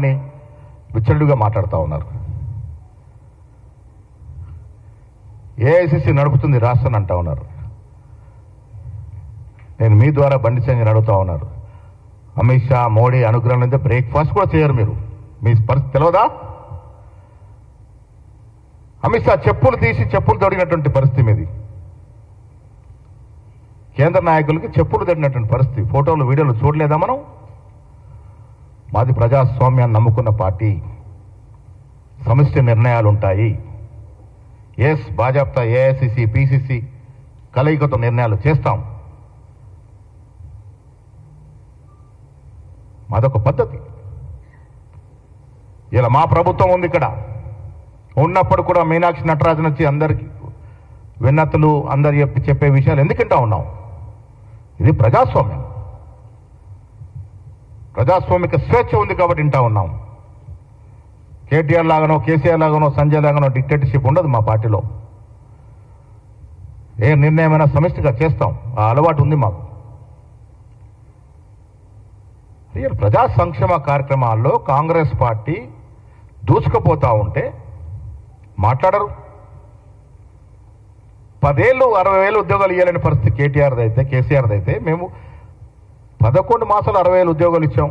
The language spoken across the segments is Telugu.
అని విచ్చలుడిగా మాట్లాడుతూ ఉన్నారు. ఏఐసిసి నడుపుతుంది రాష్ట్రాన్ని అంటా ఉన్నారు. నేను మీ ద్వారా బండి సంజయ్ అడుగుతా ఉన్నారు, అమిత్ షా మోడీ అనుగ్రహం అయితే బ్రేక్ఫాస్ట్ కూడా చేయరు మీరు. మీ పరిస్థితి తెలియదా? అమిత్ షా చెప్పులు తీసి చెప్పులు తొడిగినటువంటి పరిస్థితి మీది. కేంద్ర నాయకులకి చెప్పులు తడినటువంటి పరిస్థితి. ఫోటోలు వీడియోలు చూడలేదా మనం? మాది ప్రజాస్వామ్యాన్ని నమ్ముకున్న పార్టీ. సమిష్టి నిర్ణయాలు ఉంటాయి. ఎస్, భాజపా ఏఐసిసి పిసిసి కలయికతో నిర్ణయాలు చేస్తాం. మాదొక పద్ధతి. ఇలా మా ప్రభుత్వం ఉంది ఇక్కడ. ఉన్నప్పుడు కూడా మీనాక్షి నటరాజన్ వచ్చి అందరికీ విన్నతులు అందరు చెప్పే విషయాలు ఎందుకంటా ఉన్నాం? ఇది ప్రజాస్వామ్యం. ప్రజాస్వామిక స్వేచ్ఛ ఉంది కాబట్టి వింటా ఉన్నాం. కేటీఆర్ లాగానో కేసీఆర్ లాగానో సంజయ్ లాగానో డిక్టేటర్షిప్ ఉండదు మా పార్టీలో. ఏ నిర్ణయమైనా సమిష్టిగా చేస్తాం. ఆ అలవాటు ఉంది మాకు. ప్రజా సంక్షేమ కార్యక్రమాల్లో కాంగ్రెస్ పార్టీ దూసుకుపోతా ఉంటే మాట్లాడరు. 10 ఏళ్ళు 60,000 ఉద్యోగాలు ఇవ్వాలని పరిస్థితి కేటీఆర్ది అయితే కేసీఆర్ది అయితే మేము 11 మాసాలు 60,000 ఉద్యోగాలు ఇచ్చాం.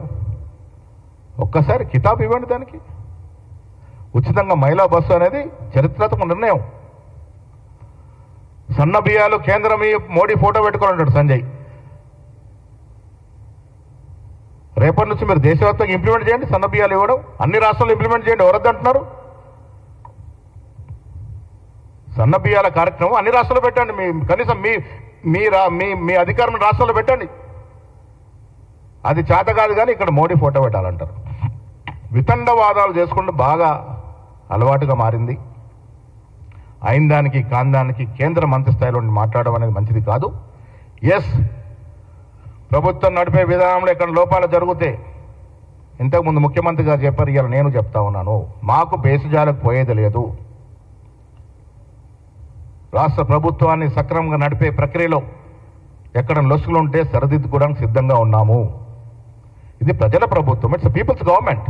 ఒక్కసారి కితాబ్ ఇవ్వండి దానికి. ఉచితంగా మహిళా బస్సు అనేది చరిత్రాత్మక నిర్ణయం. సన్న బియ్యాలు కేంద్రం మోడీ ఫోటో పెట్టుకోవాలంటాడు సంజయ్. రేపటి నుంచి మీరు దేశవ్యాప్తంగా ఇంప్లిమెంట్ చేయండి. సన్న బియ్యాలు ఇవ్వడం అన్ని రాష్ట్రాల్లో ఇంప్లిమెంట్ చేయండి. ఎవరొద్దంటున్నారు? సన్న బియ్యాల కార్యక్రమం అన్ని రాష్ట్రాల్లో పెట్టండి. కనీసం మీ అధికారం రాష్ట్రాల్లో పెట్టండి. అది చేత కాదు కానీ ఇక్కడ మోడీ ఫోటో పెట్టాలంటారు. వితండవాదాలు చేసుకుంటూ బాగా అలవాటుగా మారింది. అయిన దానికి కాందానికి కేంద్ర మంత్రి స్థాయిలో మాట్లాడడం అనేది మంచిది కాదు. ఎస్, ప్రభుత్వం నడిపే విధానంలో ఇక్కడ లోపాలు జరిగితే ఇంతకుముందు ముఖ్యమంత్రి గారు చెప్పారు, ఇవాళ నేను చెప్తా ఉన్నాను, మాకు బేసిజాలకు పోయేది లేదు. రాష్ట్ర ప్రభుత్వాన్ని సక్రమంగా నడిపే ప్రక్రియలో ఎక్కడ లొసుగులు ఉంటే సరిదిద్దుకోవడానికి సిద్ధంగా ఉన్నాము. ఇది ప్రజల ప్రభుత్వం. It's people's government.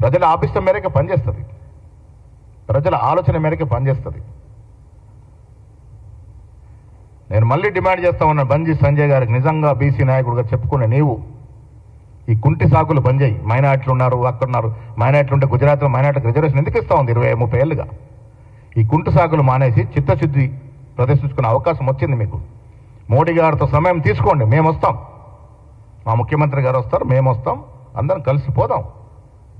ప్రజల ఆభిష్టం మేరకు పనిచేస్తుంది. ప్రజల ఆలోచన మేరకు పనిచేస్తుంది. నేను మళ్ళీ డిమాండ్ చేస్తా ఉన్నాను బంజీ సంజయ్ గారికి, నిజంగా బీసీ నాయకుడిగా చెప్పుకునే నీవు ఈ కుంటి సాకులు బంద్ చేయి. మైనార్టీలు ఉన్నారు, అక్కడ ఉన్నారు. మైనార్టీలు ఉంటే గుజరాత్లో మైనార్టీకి రిజర్వేషన్ ఎందుకు ఇస్తా ఉంది 20-30 ఏళ్ళుగా? ఈ కుంటి సాకులు మానేసి చిత్తశుద్ధి ప్రదర్శించుకునే అవకాశం వచ్చింది మీకు. మోడీ గారితో సమయం తీసుకోండి. మేము వస్తాం, మా ముఖ్యమంత్రి గారు వస్తారు, మేము వస్తాం, అందరం కలిసిపోదాం.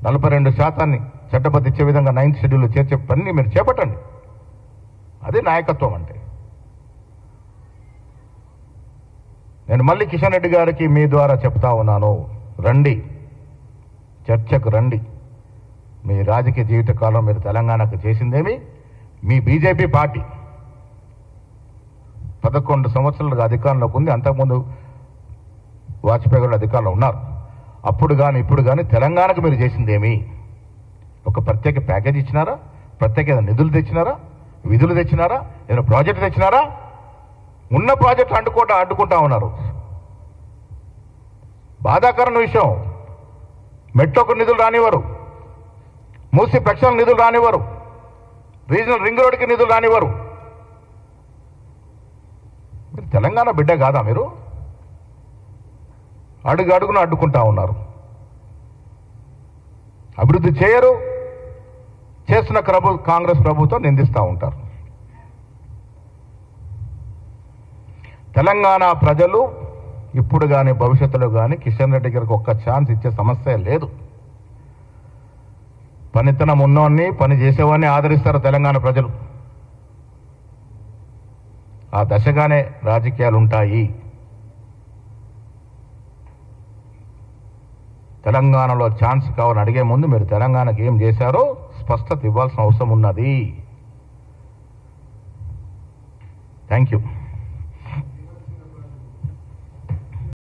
42% చట్టబద్ధ ఇచ్చే విధంగా 9th షెడ్యూల్లో చేర్చే పని మీరు చేపట్టండి. అదే నాయకత్వం అంటే. నేను మళ్ళీ కిషన్ రెడ్డి గారికి మీ ద్వారా చెప్తా ఉన్నాను, రండి, చర్చకు రండి. మీ రాజకీయ జీవితకాలం మీరు తెలంగాణకు చేసిందేమి? మీ బీజేపీ పార్టీ 11 సంవత్సరాలుగా అధికారంలోకి ఉంది. అంతకుముందు వాజ్పేయి గారు అధికారంలో ఉన్నారు. అప్పుడు కానీ ఇప్పుడు కానీ తెలంగాణకు మీరు చేసిందేమి? ఒక ప్రత్యేక ప్యాకేజ్ ఇచ్చినారా? ప్రత్యేక నిధులు తెచ్చినారా? విధులు తెచ్చినారా? ఏదైనా ప్రాజెక్టు తెచ్చినారా? ఉన్న ప్రాజెక్టులు అడ్డుకుంటా ఉన్నారు. బాధాకరమైన విషయం, మెట్రోకు నిధులు రానివ్వరు, మూసి ప్రక్షాళన నిధులు రానివ్వరు, రీజనల్ రింగ్ రోడ్కి నిధులు రానివ్వరు. మీరు తెలంగాణ బిడ్డ కాదా? మీరు అడుగున అడ్డుకుంటా ఉన్నారు. అభివృద్ధి చేయరు, చేస్తున్న కాంగ్రెస్ ప్రభుత్వం నిందిస్తూ ఉంటారు. తెలంగాణ ప్రజలు ఇప్పుడు కానీ భవిష్యత్తులో కానీ కిషన్ రెడ్డి గారికి ఒక్క ఛాన్స్ ఇచ్చే సమస్య లేదు. పనితనం ఉన్నోన్ని, పని చేసేవాడిని ఆదరిస్తారు తెలంగాణ ప్రజలు. ఆ దశగానే రాజకీయాలు ఉంటాయి. తెలంగాణలో ఛాన్స్ కావాలని అడిగే ముందు మీరు తెలంగాణకి ఏం చేశారో స్పష్టత ఇవ్వాల్సిన అవసరం ఉన్నది. Thank you.